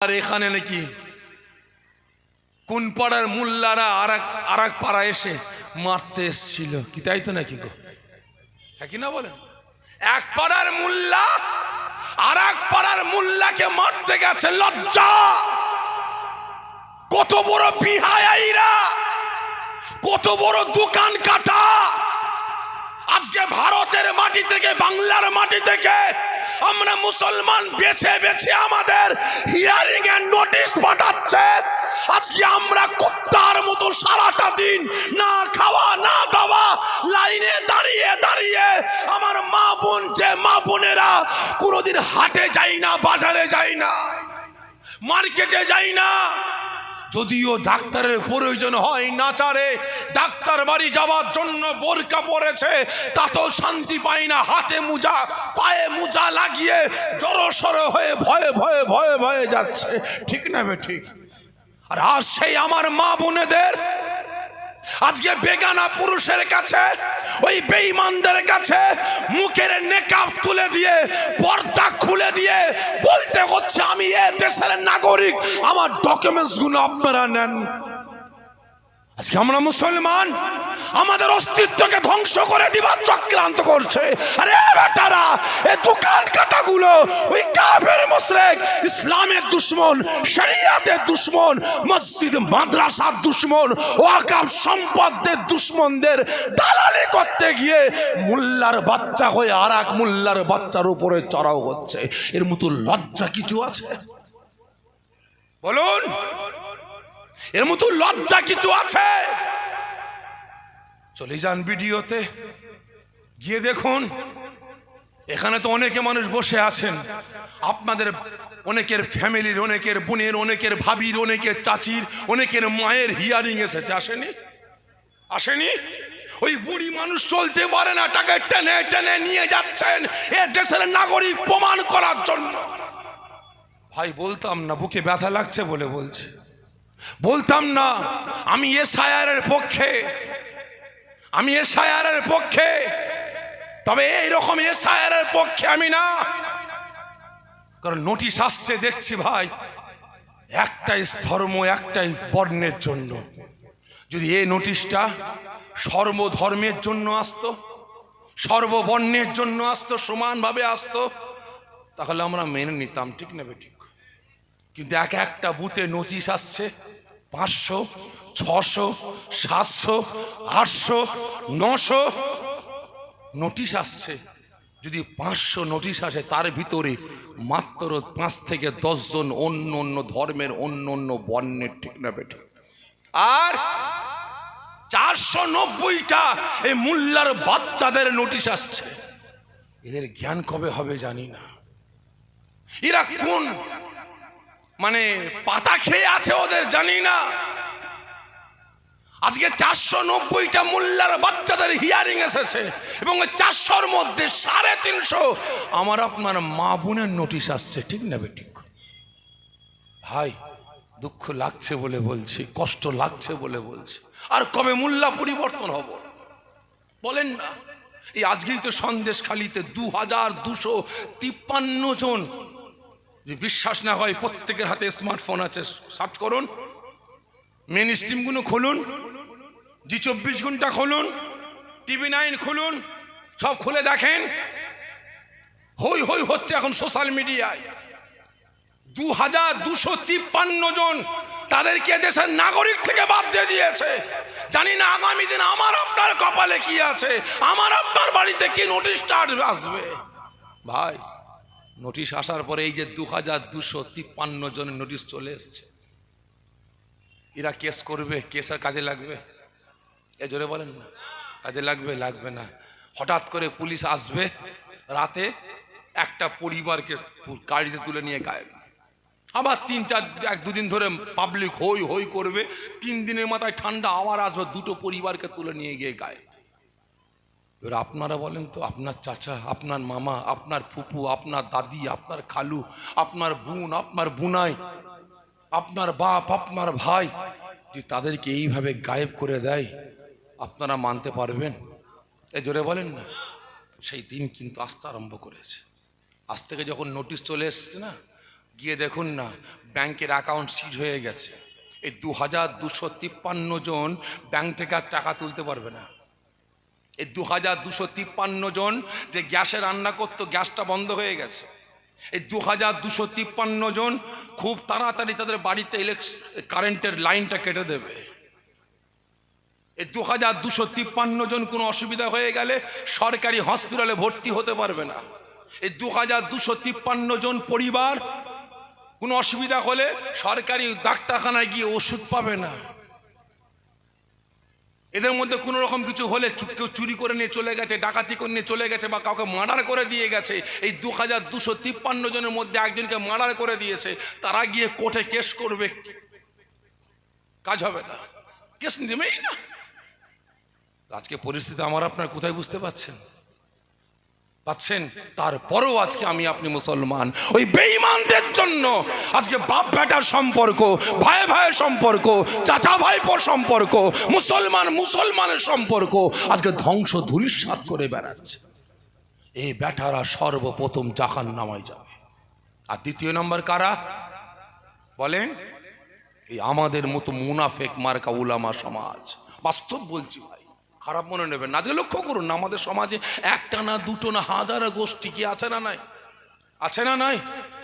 আর এখানে নাকি কোন পাড়ার মোল্লারা আর এক পাড়া এসে মারতে এসেছিল, কি তাই তো নাকি গো? হ্যাঁ কি না বলেন? এক পাড়ার মোল্লা আর এক পাড়ার মোল্লাকে মারতে গেছে। লজ্জা! কত বড় বিহায়াইরা, কত বড় দোকান কাটা! আজকে ভারতের মাটি থেকে, বাংলার মাটি থেকে আমরা মুসলমান বেছে বেছে আমাদের হিয়ারিং এর নোটিশ পাঠাচ্ছে। আজকে আমরা কুত্তার মতো সারাটা দিন না খাওয়া না দাওয়া লাইনে দাঁড়িয়ে দাঁড়িয়ে আমার মা বোন, যে মা বোনেরা কোনোদিন হাটে যাই না, বাজারে যাই না, মার্কেটে যাই না, যদিও ডাক্তারের প্রয়োজন হয় না চারে ডাক্তার বাড়ি যাওয়ার জন্য বোরকা পরেছে, তাতেও শান্তি পাই না। হাতে মোজা, পায়ে মোজা লাগিয়ে জড়সড় হয়ে ভয়ে ভয়ে ভয়ে ভয়ে যাচ্ছে, ঠিক না বে ঠিক? আর আজ সেই আমার মা বোনেদের আজকে বেগানা পুরুষের কাছে, ওই বেঈমানদের কাছে মুখের নেকাব তুলে দিয়ে, পর্দা খুলে দিয়ে বলতে হচ্ছে আমি এ দেশের নাগরিক, আমার ডকুমেন্টস গুলো আপনারা নেন। আজকে আমরা মুসলমান আমাদের অস্তিত্বকে ধ্বংস করে দিবার চক্রান্ত করছে। আরে বেটারা, এই দোকান কাটাগুলো ওই কাফের মুশরিক, ইসলামের দুশমন, শরিয়াতের দুশমন, মসজিদ মাদ্রাসার দুশমন, ওয়াকফ সম্পদের দুশমনদের দালালি করতে গিয়ে মোল্লার বাচ্চা হয়ে আর এক মোল্লার বাচ্চার উপরে চড়াও হচ্ছে। এর মতো লজ্জা কিছু আছে? বলুন, এর মতো লজ্জা কিছু আছে? চলে যান ভিডিওতে গিয়ে দেখুন। এখানে তো অনেকে মানুষ বসে আছেন, আপনাদের অনেকের ফ্যামিলির, অনেকের বোনের, অনেকের ভাবির, অনেকের চাচির, অনেকের মায়ের হিয়ারিং এসেছে। আসেনি? আসেনি? ওই বুড়ি মানুষ চলতে পারে না, টাকা টেনে টেনে নিয়ে যাচ্ছেন এ দেশের নাগরিক প্রমাণ করার জন্য। ভাই বলতাম না, বুকে ব্যথা লাগছে বলে বলছি, বলতাম না আমি এসআইআরের পক্ষে, আমি এসআইআরের পক্ষে, তবে এইরকম এসআইআরের পক্ষে আমি না। কারণ নোটিশ আসছে দেখছি ভাই, একটাই ধর্ম, একটাই বর্ণের জন্য। যদি এই নোটিশটা সর্বধর্মের জন্য আসতো, সর্ববর্ণের জন্য আসতো, সমানভাবে আসতো, তাহলে আমরা মেনে নিতাম, ঠিক না বেঠিক? কিন্তু একটা বুথে নোটিশ আসছে 500, 600, 700, 800, 900 নোটিশ আসছে। যদি 500 নোটিশ আসে, তার ভিতরে মাত্র 5 থেকে 10 জন অন্য অন্য ধর্মের, অন্য অন্য বর্ণের, ঠিক না বেঠিক? আর 490টা এই মোল্লার বাচ্চাদের নোটিশ আসছে। এদের জ্ঞান কবে হবে জানি না। এরা কোন মানে পাতা খেয়ে আছে ওদের জানি না। আজকে 490টা মোল্লার বাচ্চাদের হিয়ারিং এসেছে এবং 400-র মধ্যে 350 আমার আপনার মা বোনের নোটিশ আসছে, ঠিক না বেঠিক? ভাই দুঃখ লাগছে বলে বলছি, কষ্ট লাগছে বলে বলছি। আর কবে মোল্লা পরিবর্তন হব বলেন না? এই আজকেই তো সন্দেশখালিতে 2253 জন, যে বিশ্বাস না হয় প্রত্যেকের হাতে স্মার্টফোন আছে, সার্চ করুন, মেন স্ট্রিমগুলো খুলুন, জি24 ঘন্টা খুলুন, TV9 খুলুন, সব খুলে দেখেন। হই হই হচ্ছে এখন সোশ্যাল মিডিয়ায়। 2253 জন তাদেরকে দেশের নাগরিক থেকে বাদ দিয়ে দিয়েছে। জানি না আগামী দিন আমার আপনার কপালে কি আছে, আমার আপনার বাড়িতে কি নোটিশটা আসবে। ভাই নোটিশ আসার পরে এই যে 2253 জনের নোটিশ চলে এসছে, এরা কেস করবে, কেস আর কাজে লাগবে? এ জোরে বলেন না, কাজে লাগবে? লাগবে না। হঠাৎ করে পুলিশ আসবে রাতে, একটা পরিবারকে গাড়িতে তুলে নিয়ে গায়েব। আবার 1-2 দিন ধরে পাবলিক হই হই করবে, 3 দিনের মাথায় ঠান্ডা আবার আসবে, 2টো পরিবারকে তুলে নিয়ে গিয়ে গায়েব। এবার আপনারা বলেন তো, আপনার চাচা, আপনার মামা, আপনার ফুপু, আপনার দাদি, আপনার খালু, আপনার বোন, আপনার বুনাই, আপনার বাপ, আপনার ভাই, যদি তাদেরকে এইভাবে গায়েব করে দেয়, আপনারা মানতে পারবেন? এ জোরে বলেন না। সেই দিন কিন্তু আসতে আরম্ভ করেছে। আজ থেকে যখন নোটিশ চলে এসছে না, গিয়ে দেখুন না ব্যাংকের অ্যাকাউন্ট সিজ হয়ে গেছে। এই 2253 জন ব্যাংক থেকে আর টাকা তুলতে পারবে না। এই 2253 জন যে গ্যাসে রান্না করতো, গ্যাসটা বন্ধ হয়ে গেছে। এই 2253 জন খুব তাড়াতাড়ি তাদের বাড়িতে কারেন্টের লাইনটা কেটে দেবে। এই 2253 জন কোনো অসুবিধা হয়ে গেলে সরকারি হসপিটালে ভর্তি হতে পারবে না। এই 2253 জন পরিবার কোনো অসুবিধা হলে সরকারি ডাক্তারখানায় গিয়ে ওষুধ পাবে না। এদের মধ্যে কোনো রকম কিছু হলে কেউ চুরি করে নিয়ে চলে গেছে, ডাকাতি করে নিয়ে চলে গেছে, বা কাউকে মার্ডার করে দিয়ে গেছে, এই 2253 জনের মধ্যে একজনকে মার্ডার করে দিয়েছে, তারা গিয়ে কোর্টে কেস করবে, কাজ হবে না, কেস নেবেই না। আজকে পরিস্থিতি আমার আপনার কোথায় বুঝতে পাচ্ছেন? তারপরেও আজকে আমি আপনি মুসলমান, ওই বেঈমানদের জন্য আজকে বাপ বেটার সম্পর্ক, ভাই ভাইয়ের সম্পর্ক, চাচা ভাইপোর সম্পর্ক, মুসলমানের সম্পর্ক আজকে ধ্বংস ধূলিসাৎ করে বেড়াচ্ছে। এই বেটারা সর্বপ্রথম জাহান্নামে যাবে। আর দ্বিতীয় নম্বর কারা বলেন? এই আমাদের মতো মুনাফেক মার্কা উলামা সমাজ। বাস্তব বলছি ভাই, খারাপ মনে নেবেন না। আজকে লক্ষ্য করুন না, আমাদের সমাজে একটা না দুটো না হাজারো গোষ্ঠী কি আছে না নাই? আছে না নাই?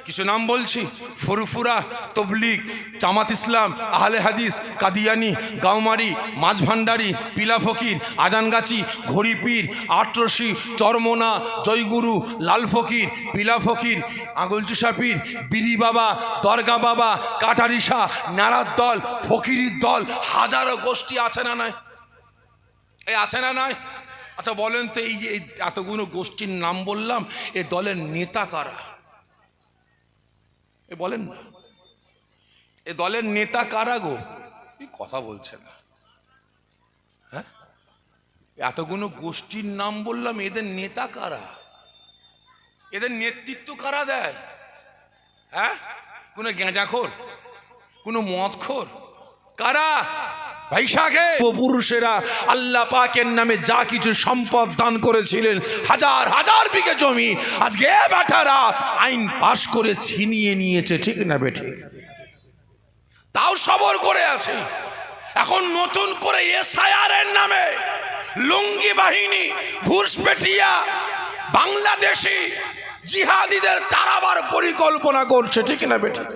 কিছু নাম বলছি: ফুরফুরা, তবলিগ, জামাত ইসলাম, আহলে হাদিস, কাদিয়ানি, গাঁওমারি, মাঝভান্ডারি, পিলা ফকির, আজানগাছি, ঘড়িপীর, আটরশি, চরমোনা, জয়গুরু, লাল ফকির, পিলা ফকির, আঙুলচুষা পীর, বিরি বাবা, দরগা বাবা, কাটারিসা, নারার দল, ফকিরির দল, হাজারো গোষ্ঠী আছে না নাই? এই আছে না নাই? আচ্ছা বলেন তো, এই যে এতগুলো গোষ্ঠীর নাম বললাম, এ দলের নেতা কারা? এ বলেন না, এ দলের নেতা কারা গো? এই কথা বলছে না। হ্যাঁ, এতগুলো গোষ্ঠীর নাম বললাম, এদের নেতা কারা? এদের নেতৃত্ব কারা দেয়? হ্যাঁ, কোনো গেঁজাখোর, কোনো মদখোর, কারা? ভাইসাখে পুরুষেরা আল্লাহ পাকের নামে যা কিছু সম্পদ দান করেছিলেন, হাজার হাজার বিঘে জমি, আজকে বেটারা আইন পাশ করে ছিনিয়ে নিয়েছে, ঠিক না বেঠিক? তাও সবর করে আছে। এখন নতুন করে এসআইআর এর নামে লুঙ্গি বাহিনী, ঘুষপেটিয়া, বাংলাদেশি জিহাদিদের তাড়াবার পরিকল্পনা করছে, ঠিক না বেঠিক?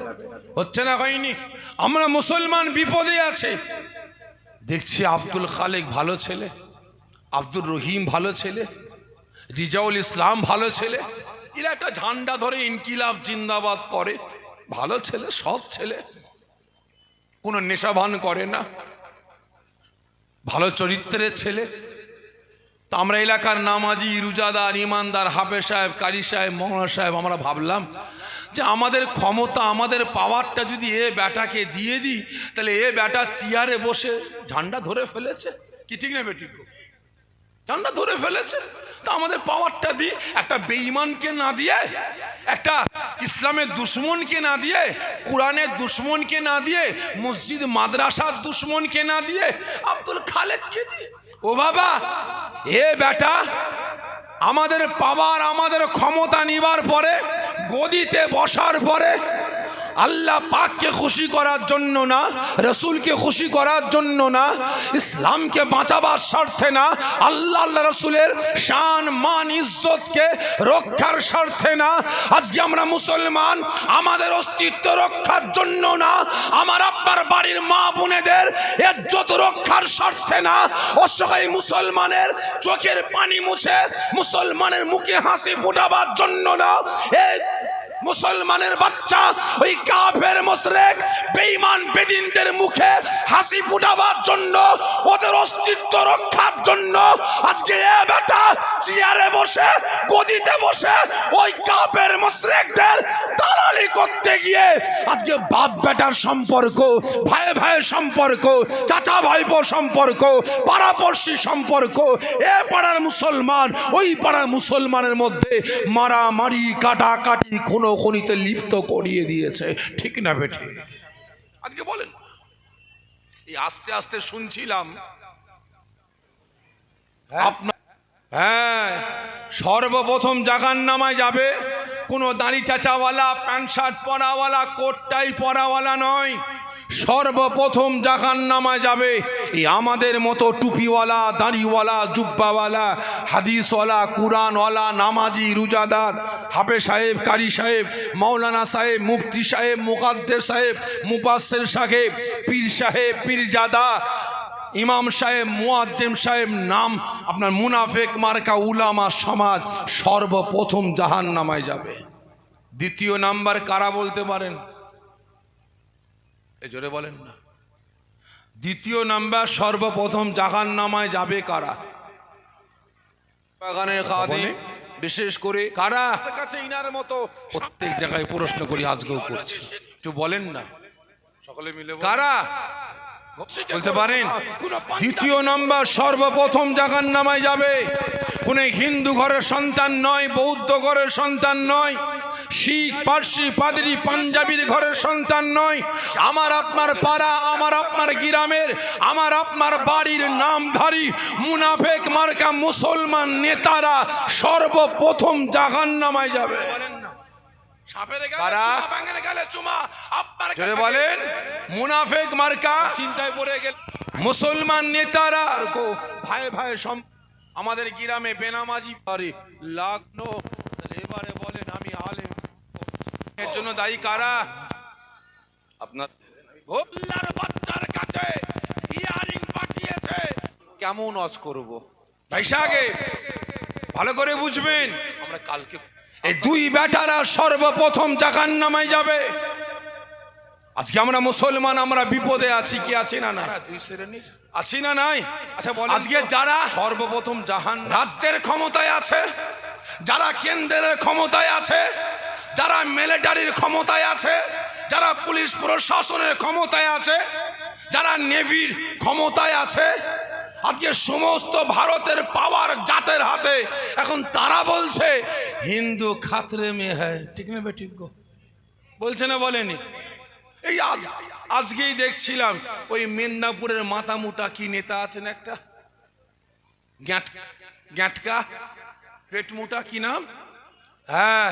হচ্ছে না, হয়নি? আমরা মুসলমান বিপদে আছে। দেখছি আব্দুল খালেক ভালো ছেলে, আব্দুর রহিম ভালো ছেলে, রিজাউল ইসলাম ভালো ছেলে, এরা একটা ঝান্ডা ধরে ইনকিলাব জিন্দাবাদ করে, ভালো ছেলে, সৎ ছেলে, কোনো নেশাভান করে না, ভালো চরিত্রের ছেলে। তা আমরা এলাকার নামাজি, রোজাদার, ইমানদার, হাফেজ সাহেব, কারি সাহেব, মৌলানা সাহেব, আমরা ভাবলাম যে আমাদের ক্ষমতা, আমাদের পাওয়ারটা যদি এ বেটাকে দিয়ে দিই, তাহলে এ বেটা চেয়ারে বসে ঝান্ডা ধরে ফেলেছে, কি ঠিক না বেটি? ঝান্ডা ধরে ফেলেছে, তা আমাদের পাওয়ারটা দিই, একটা বেঈমানকে না দিয়ে, একটা ইসলামের দুশ্মনকে না দিয়ে, কোরআনের দুশ্মনকে না দিয়ে, মসজিদ মাদ্রাসার দুশ্মনকে না দিয়ে, আব্দুল খালেককে দিয়ে। ও বাবা, এ বেটা আমাদের পাওয়ার, আমাদের ক্ষমতা নিবার পরে, গদিতে বসার পরে আল্লাহ পাককে খুশি করার জন্য না, রসুলকে খুশি করার জন্য না, ইসলামকে বাঁচাবার স্বার্থে না, আল্লাহ রসুলের শান মান ইজ্জতকে রক্ষার স্বার্থে না, আজকে আমরা মুসলমান আমাদের অস্তিত্ব রক্ষার জন্য না, আমার আপনার বাড়ির মা বোনেদের ইজ্জত রক্ষার স্বার্থে না, অসহায় মুসলমানের চোখের পানি মুছে মুসলমানের মুখে হাসি ফোটাবার জন্য না, এই মুসলমানের বাচ্চা ওই কাফের মুশরিক বেঈমান বেদিনদের মুখে হাসি ফুটাবার জন্য, ওদের অস্তিত্ব রক্ষার জন্য আজকে এ বেটা চেয়ারে বসে, গদিতে বসে ওই কাফের মুশরিকদের দালালি করতে গিয়ে আজকে বাপ বেটার সম্পর্ক, ভাই ভাইয়ের সম্পর্ক, চাচা ভাইপোর সম্পর্ক, পাড়াপড়শি সম্পর্ক, এ পাড়ার মুসলমান ওই পাড়ার মুসলমানের মধ্যে মারামারি, কাটাকাটি, খুনোখুনিতে লিপ্ত করিয়ে দিয়েছে, ঠিক না বেঠি? আজকে বলেন, এই আস্তে আস্তে শুনছিলাম আপনার হ্যাঁ, সর্বপ্রথম জাহান্নামায় যাবে কোনো দাড়ি চাচাওয়ালা, প্যান্ট শার্ট পরাওয়ালা, কোট টাই পরাওয়ালা নয়। সর্বপ্রথম জাহান্নামায় যাবে এই আমাদের মতো টুপিওয়ালা, দাড়িওয়ালা, জুব্বাওয়ালা, হাদিসওয়ালা, কুরআনওয়ালা, নামাজি, রোজাদার, হাফেজ সাহেব, কারি সাহেব, মাওলানা সাহেব, মুফতি সাহেব, মুকাদ্দেস সাহেব, মুফাসসির সাহেব, পীর সাহেব, পীরজাদা, ইমাম সাহেব, মুয়াজ্জিম সাহেব, নাম আপনার মুনাফেক মার্কা উলামা সমাজ সর্বপ্রথম জাহান্নামায় যাবে। দ্বিতীয় নাম্বার কারা বলতে পারেন? এই জোরে বলেন না। দ্বিতীয় নাম্বার সর্বপ্রথম জাহান্নামায় যাবে কারা? বাগানের খাদেম, বিশেষ করে কারা? কাছে ইনার মতো প্রত্যেক জায়গায় প্রশ্ন করি, আজকেও করছি, একটু বলেন না সকলে মিলে কারা বলতে পারেন? দ্বিতীয় নম্বর সর্বপ্রথম জাহান্নামায় যাবে কোন হিন্দু ঘরের সন্তান নয়, বৌদ্ধ ঘরের সন্তান নয়, শিখ, পার্সি, পাদ্রী, পাঞ্জাবির ঘরের সন্তান নয়। আমার আপনার পাড়া, আমার আপনার গ্রামের, আমার আপনার বাড়ির নামধারী মুনাফেক মার্কা মুসলমান নেতারা সর্বপ্রথম জাহান্নামায় যাবে। বলেন মুনাফেক মার্কা চিন্তায় পড়ে গেল মুসলমান নেতারা। ভাই ভাই আমাদের গ্রামে বেনামাজি পারে লাগলো, এবারে বলেন আমি আলেম, এর জন্য দায়ী কারা? আপনার ভোলার বাচ্চার কাছে ইয়ারিং পাঠিয়েছে, কেমন ওয়াজ করব ভাই সাগে ভালো করে বুঝবেন। আমরা কালকে এই দুই বেটারা সর্বপ্রথম জাহান্নামায় যাবে। আজকে আমরা মুসলমান, আমরা বিপদে আছি কি আছি না? না, দুই শ্রেণীর আছি না নাই? আচ্ছা বলেন, আজকে যারা সর্বপ্রথম রাজ্যের ক্ষমতায় আছে, যারা কেন্দ্রের ক্ষমতায় আছে, যারা মিলিটারির ক্ষমতায় আছে, যারা পুলিশ প্রশাসনের ক্ষমতায় আছে, যারা নেভির ক্ষমতায় আছে, আজকে সমস্ত ভারতের পাওয়ার জাতের হাতে। এখন তারা বলছে হিন্দু খাতরে মে হ্যায়, ঠিক না বেঠিক গো? বলছে না বলেনি? এই আজকেই দেখছিলাম ওই মেদিনীপুরের মাথা মুটা কি নেতা আছেন একটা, গ্যাটকা পেট মুটা কি নাম, হ্যাঁ